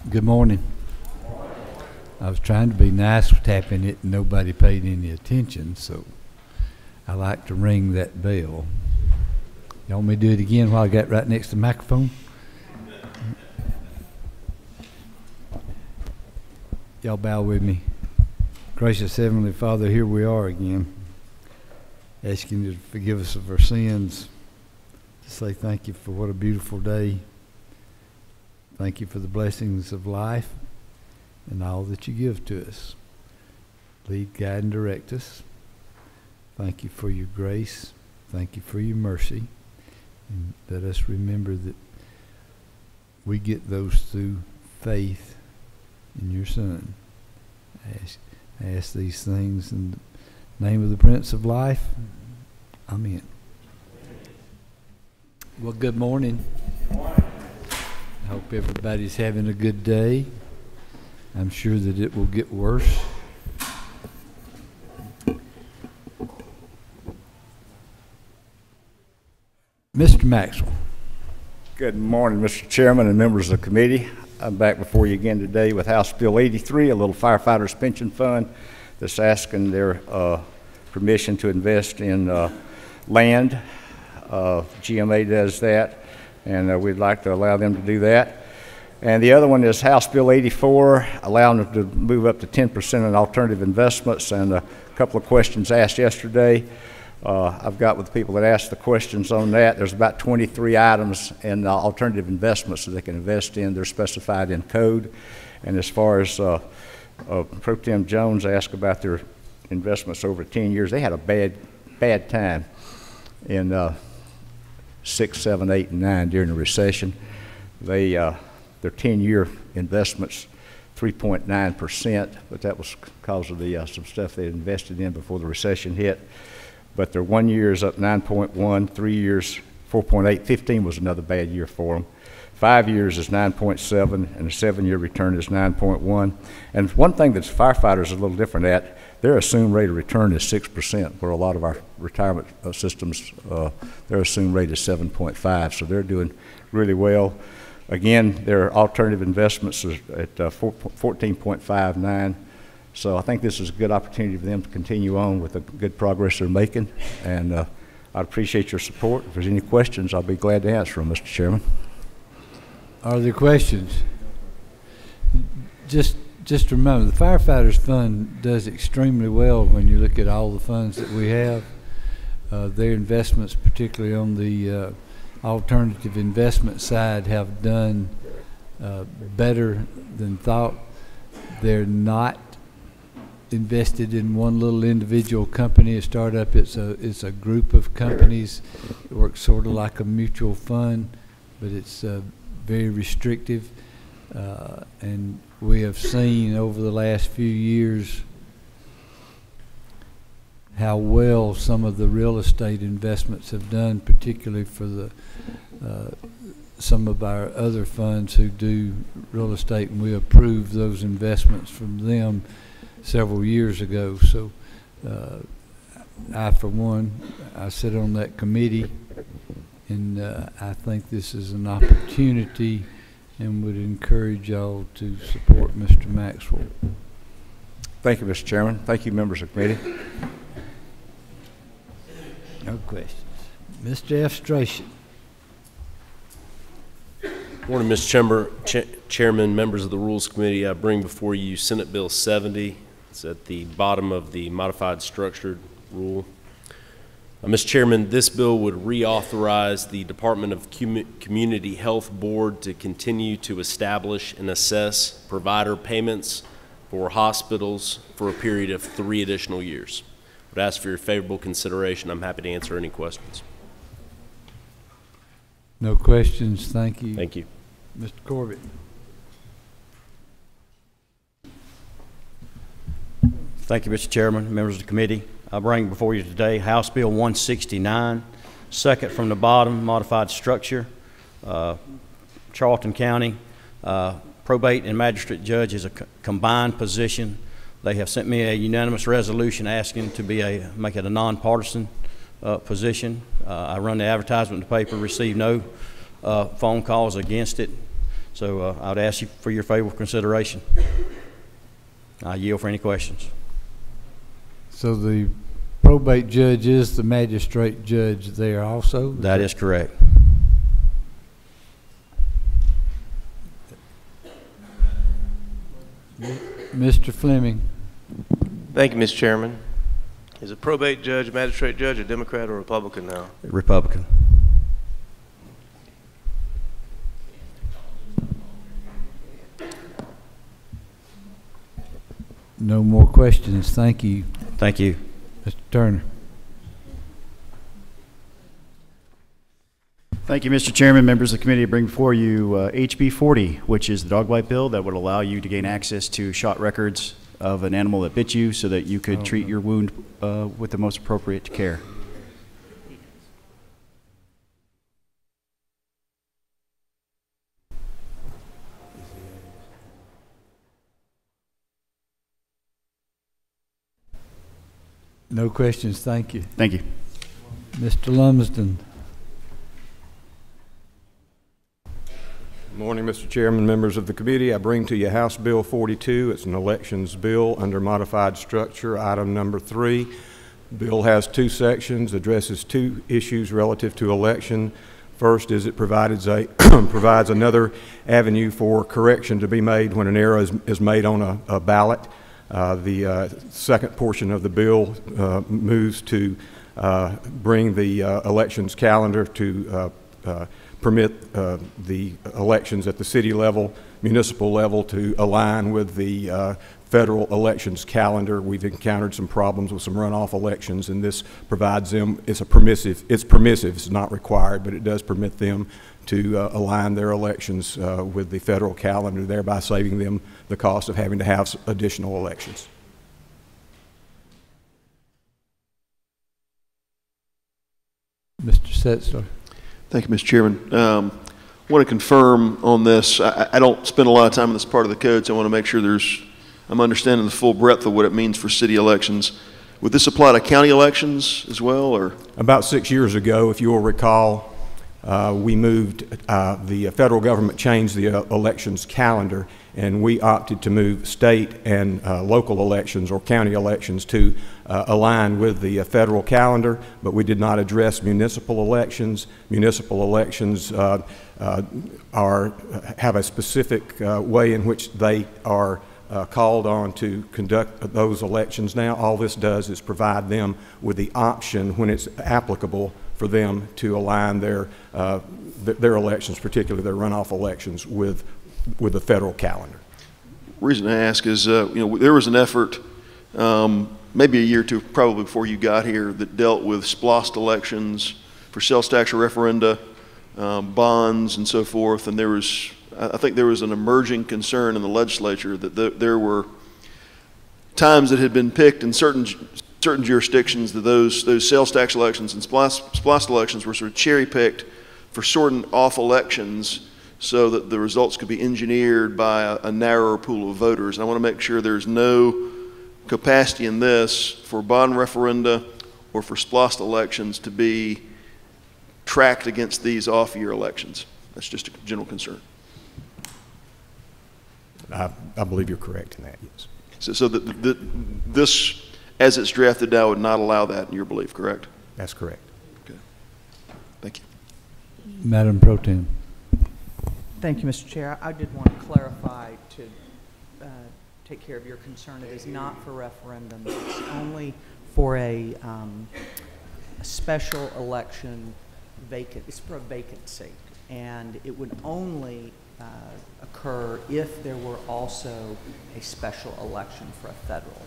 Good morning. I was trying to be nice with tapping it and nobody paid any attention, so I like to ring that bell. You want me to do it again while I got right next to the microphone? Y'all bow with me. Gracious Heavenly Father, here we are again, asking you to forgive us of our sins, to say thank you for what a beautiful day. Thank you for the blessings of life and all that you give to us. Lead, guide, and direct us. Thank you for your grace. Thank you for your mercy. And let us remember that we get those through faith in your Son. I ask these things in the name of the Prince of Life. Amen. Well, good morning. I hope everybody's having a good day. I'm sure that it will get worse. Mr. Maxwell. Good morning, Mr. Chairman and members of the committee. I'm back before you again today with House Bill 83, a little firefighters pension fund that's asking their permission to invest in land. GMA does that, and we'd like to allow them to do that. And the other one is House Bill 84, allowing them to move up to 10% in alternative investments, and a couple of questions asked yesterday. I've got with the people that asked the questions on that. There's about 23 items in alternative investments that they can invest in. They're specified in code. And as far as Pro Tem Jones asked about their investments over 10 years, they had a bad time in 6, 7, 8, and 9 during the recession. Their 10-year investments 3.9%, but that was because of the some stuff they invested in before the recession hit. But their 1 year is up 9.1, 3 years 4.8, 15 was another bad year for them. 5 years is 9.7, and a 7-year return is 9.1. And one thing that firefighters is a little different at, their assumed rate of return is 6%, where a lot of our retirement systems, their assumed rate is 7.5, so they're doing really well. Again, their alternative investments are at 14.59. So I think this is a good opportunity for them to continue on with the good progress they're making, and I'd appreciate your support. If there's any questions, I'll be glad to answer them, Mr. Chairman. Are there questions? Just remember, the Firefighters Fund does extremely well when you look at all the funds that we have. Their investments, particularly on the alternative investment side, have done better than thought. They're not invested in one little individual company, a startup. It's a group of companies. It works sort of like a mutual fund, but it's very restrictive. And we have seen over the last few years how well some of the real estate investments have done, particularly for the some of our other funds who do real estate, and we approved those investments from them several years ago. So I, for one, I sit on that committee, and I think this is an opportunity and would encourage y'all to support Mr. Maxwell. Thank you, Mr. Chairman. Thank you, members of the committee. No questions. Mr. F. Strachan. Morning, Mr. Chairman, members of the Rules Committee. I bring before you Senate Bill 70. It's at the bottom of the modified structured rule. Mr. Chairman, this bill would reauthorize the Department of Community Health Board to continue to establish and assess provider payments for hospitals for a period of 3 additional years. I would ask for your favorable consideration. I'm happy to answer any questions. No questions. Thank you. Thank you. Mr. Corbett. Thank you, Mr. Chairman, members of the committee. I bring before you today House Bill 169, second from the bottom, modified structure. Charlton County probate and magistrate judge is a combined position. They have sent me a unanimous resolution asking to make it a nonpartisan position. I run the advertisement in the paper, received no phone calls against it. So I would ask you for your favorable consideration. I yield for any questions. So the probate judge is the magistrate judge there also? That is correct. Mr. Fleming. Thank you, Mr. Chairman. Is a probate judge, magistrate judge, a Democrat or Republican now? Republican. No more questions. Thank you, Thank you. Mr. Turner. Thank you, Mr. Chairman, members of the committee. I bring before you HB 40, which is the dog bite bill that would allow you to gain access to shot records of an animal that bit you so that you could treat your wound with the most appropriate care. No questions. Thank you. Thank you. Mr. Lumsden. Good morning, Mr. Chairman, members of the committee. I bring to you House Bill 42. It's an elections bill under modified structure, item number 3. The bill has 2 sections, addresses 2 issues relative to election. First is it provides another avenue for correction to be made when an error is made on a ballot. The second portion of the bill moves to bring the elections calendar to permit the elections at the city level, municipal level to align with the federal elections calendar. We've encountered some problems with some runoff elections, and this provides them, it's permissive, it's not required, but it does permit them to align their elections with the federal calendar, thereby saving them the cost of having to have additional elections. Mr. Setzler. Thank you, Mr. Chairman. I want to confirm on this. I don't spend a lot of time in this part of the code, so I want to make sure I'm understanding the full breadth of what it means for city elections. Would this apply to county elections as well, or? About 6 years ago, if you will recall, we moved, the federal government changed the elections calendar, and we opted to move state and local elections or county elections to align with the federal calendar, but we did not address municipal elections. Municipal elections have a specific way in which they are called on to conduct those elections now. All this does is provide them with the option when it's applicable for them to align their elections, particularly their runoff elections, with the federal calendar. The reason I ask is, there was an effort maybe a year or two probably before you got here that dealt with splost elections for sales tax or referenda, bonds and so forth, and I think there was an emerging concern in the legislature that there were times that had been picked in certain jurisdictions that those sales tax elections and splost elections were sort of cherry-picked for certain off elections so that the results could be engineered by a narrower pool of voters. And I want to make sure there's no capacity in this for bond referenda or for splost elections to be tracked against these off-year elections. That's just a general concern. I believe you're correct in that, yes. So this, as it's drafted now, would not allow that in your belief, correct? That's correct. Okay. Thank you. Madam Pro Tem. Thank you, Mr. Chair. I did want to clarify to take care of your concern. It is not for referendums. It's only for a special election vacant. It's for a vacancy, and it would only occur if there were also a special election for a federal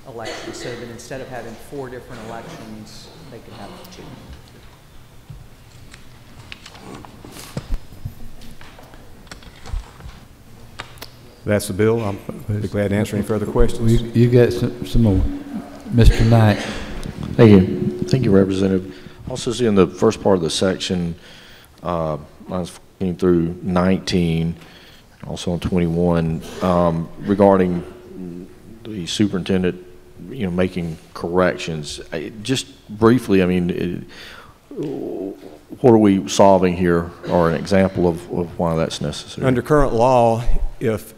election, so that instead of having 4 different elections, they could have 2. That's the bill. I'll be glad to answer any further questions. You got some more. Mr. Knight. Thank you. Thank you, Representative. Also see in the first part of the section, lines 14 through 19, also on 21, regarding the superintendent, making corrections. Just briefly, I mean, what are we solving here, or an example of why that's necessary? Under current law, if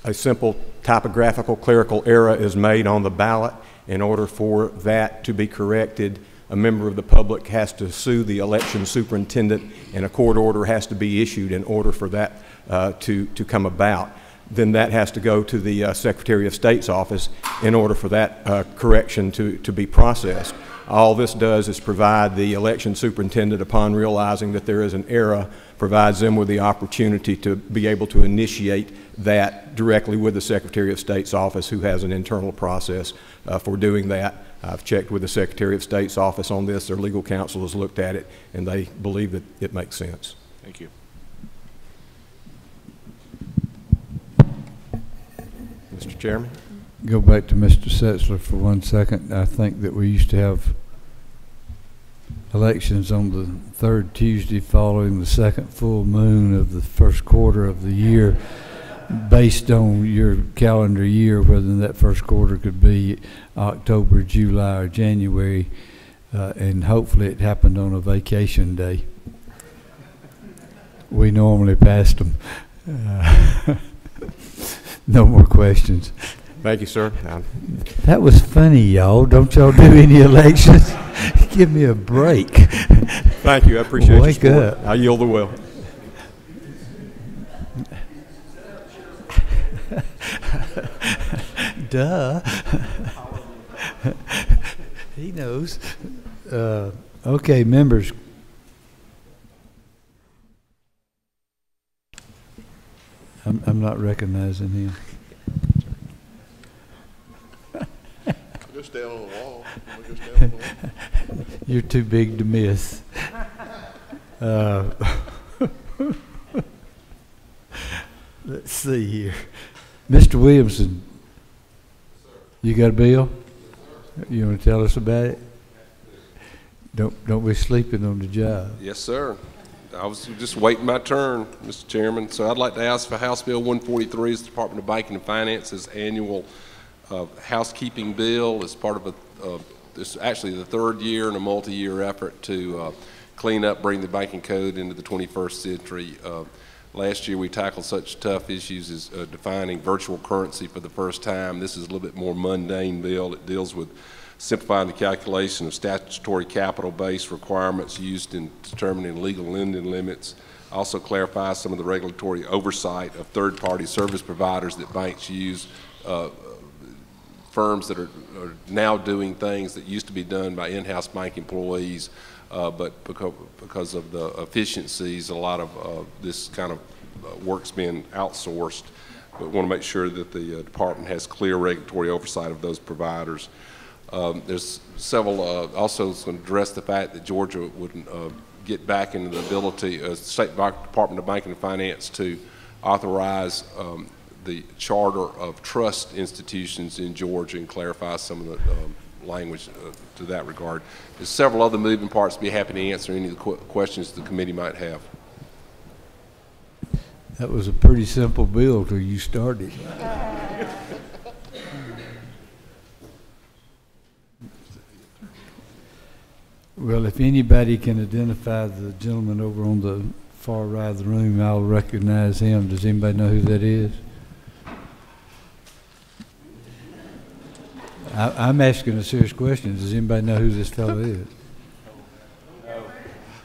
a simple typographical clerical error is made on the ballot, in order for that to be corrected, a member of the public has to sue the election superintendent, and a court order has to be issued in order for that to come about. Then that has to go to the Secretary of State's office in order for that correction to be processed. All this does is provide the election superintendent, upon realizing that there is an error, provides them with the opportunity to be able to initiate that directly with the Secretary of State's office, who has an internal process for doing that. I've checked with the Secretary of State's office on this. Their legal counsel has looked at it, and they believe that it makes sense. Thank you. Mr. Chairman? Go back to Mr. Setzler for 1 second. I think that we used to have elections on the third Tuesday following the second full moon of the first quarter of the year, based on your calendar year, whether that first quarter could be October, July, or January, and hopefully it happened on a vacation day. We normally passed them. No more questions. Thank you, sir. That was funny, y'all. Don't y'all do any elections? Give me a break. Thank you. I appreciate Wake your support. up. I yield the will. Duh. He knows. Okay, members. I'm not recognizing him. Go stand on the wall. Go stand on the wall. You're too big to miss. Let's see here. Mr. Williamson, you got a bill? You want to tell us about it? Don't be sleeping on the job. Yes, sir. I was just waiting my turn, Mr. Chairman. So I'd like to ask for House Bill 143, is the Department of Banking and Finance's annual housekeeping bill as part of this is actually the third year in a multi-year effort to clean up, bring the banking code into the 21st century. Last year we tackled such tough issues as defining virtual currency for the first time. This is a little bit more mundane bill. It deals with simplifying the calculation of statutory capital-based requirements used in determining legal lending limits. Also clarifies some of the regulatory oversight of third-party service providers that banks use, firms that are now doing things that used to be done by in-house bank employees, but because of the efficiencies, a lot of this kind of work's being outsourced. But we want to make sure that the department has clear regulatory oversight of those providers. There's several, also it's going to address the fact that Georgia would get back into the ability, State Department of Banking and Finance, to authorize the charter of trust institutions in Georgia and clarify some of the language to that regard. There's several other moving parts. Be happy to answer any of the questions the committee might have. That was a pretty simple bill till you started. Well, if anybody can identify the gentleman over on the far right of the room, I'll recognize him. Does anybody know who that is? I'm asking a serious question. Does anybody know who this fellow is?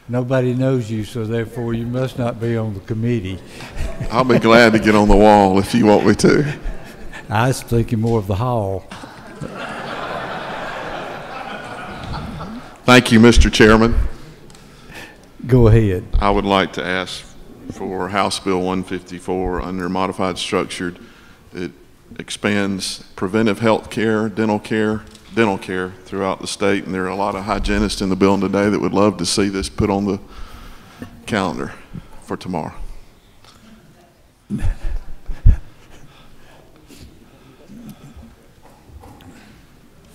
Nobody knows you, so therefore you must not be on the committee. I'll be glad to get on the wall if you want me to. I was thinking more of the hall. Thank you, Mr. Chairman. Go ahead. I would like to ask for House Bill 154 under modified structured. It expands preventive health care, dental care throughout the state, and there are a lot of hygienists in the building today that would love to see this put on the calendar for tomorrow.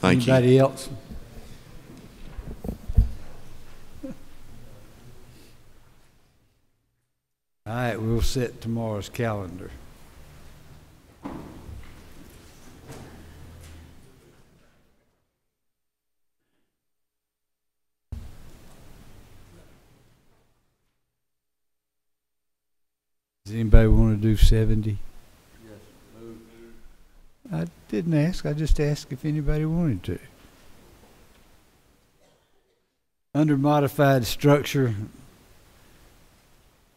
Thank you. Anybody else? All right, we'll set tomorrow's calendar. Does anybody want to do 70? I didn't ask. I just asked if anybody wanted to. Under modified structure,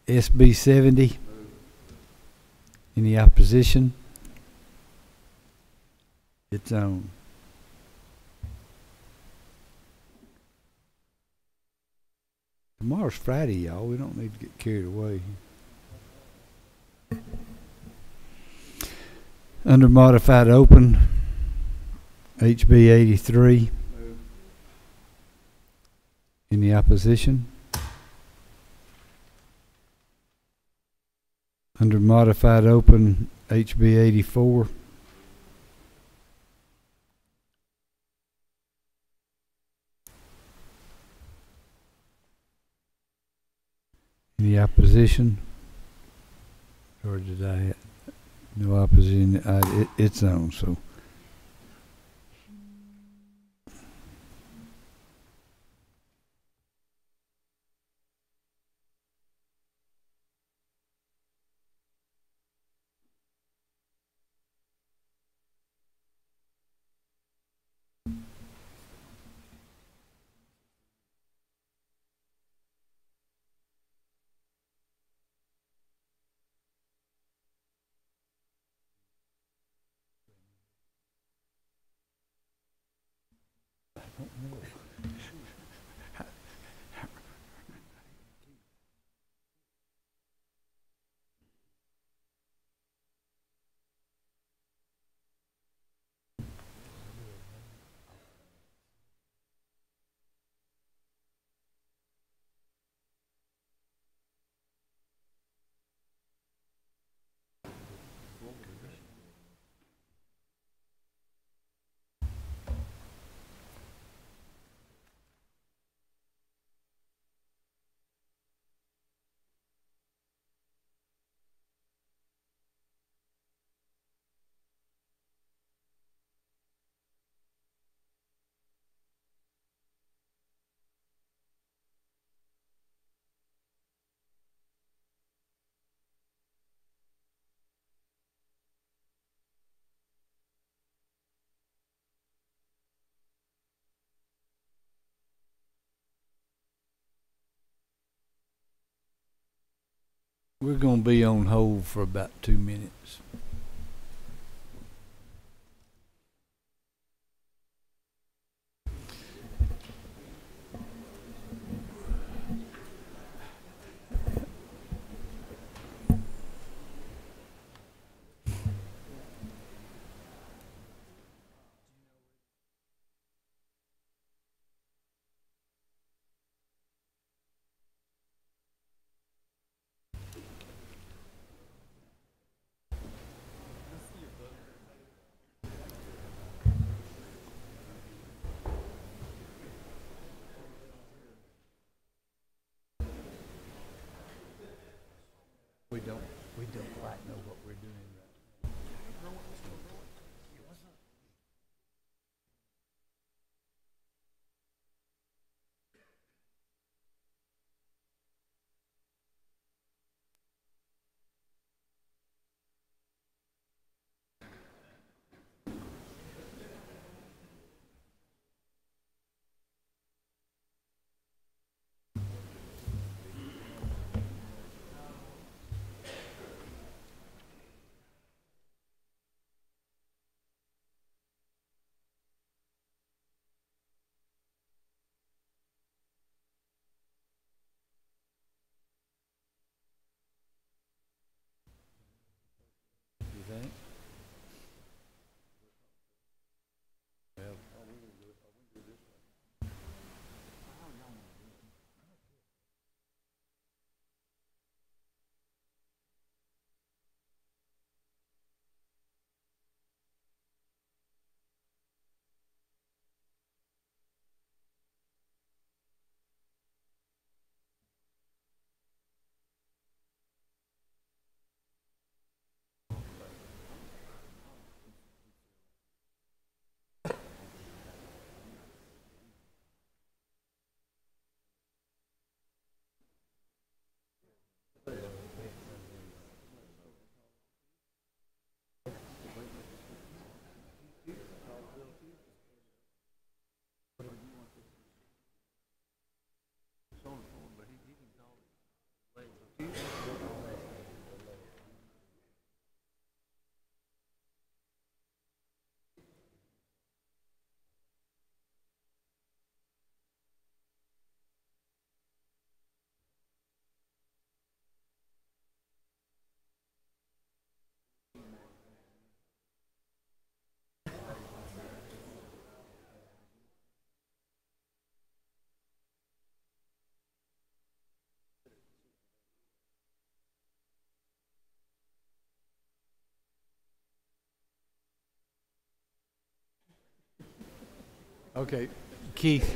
SB 70. Any opposition? It's on. Tomorrow's Friday, y'all. We don't need to get carried away. Under modified open, HB 83. Any opposition? Under modified open, HB 84. Any opposition? Or did I? No opposition. It's on, so. We're going to be on hold for about 2 minutes. We don't quite know what we're doing right. Okay, Keith.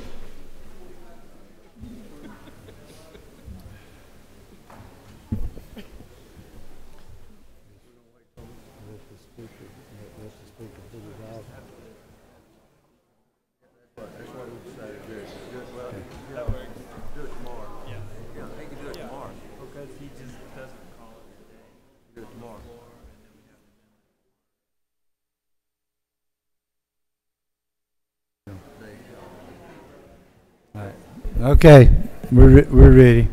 All right. Okay, we're ready.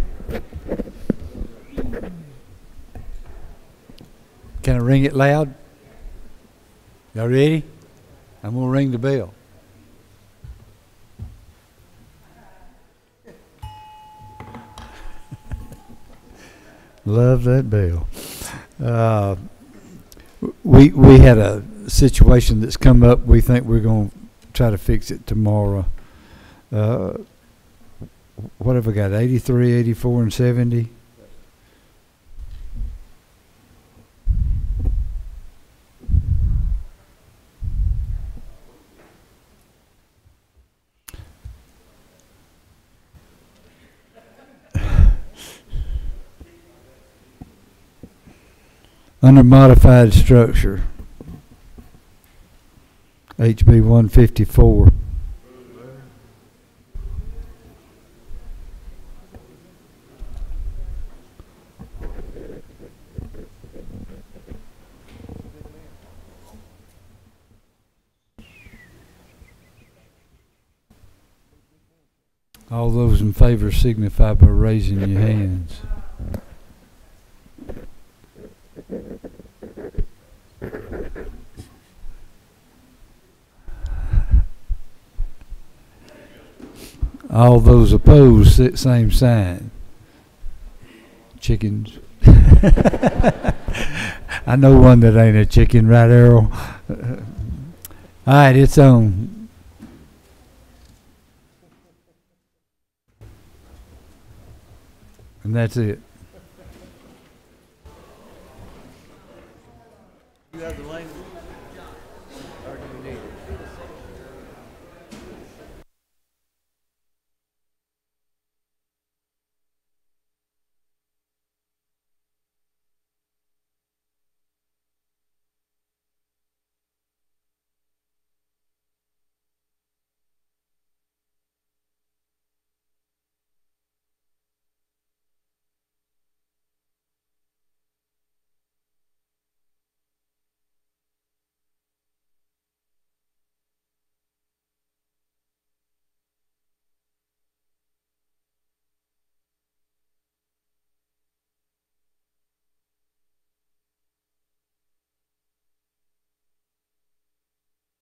Can I ring it loud? Y'all ready? I'm gonna ring the bell. Love that bell. We had a situation that's come up. We think we're gonna try to fix it tomorrow. What have we got? 83, 84, and 70. Under modified structure, HB 154. All those in favor signify by raising your hands. All those opposed, same sign. Chickens. I know one that ain't a chicken, right, Errol? All right, it's on. And that's it. You have the language?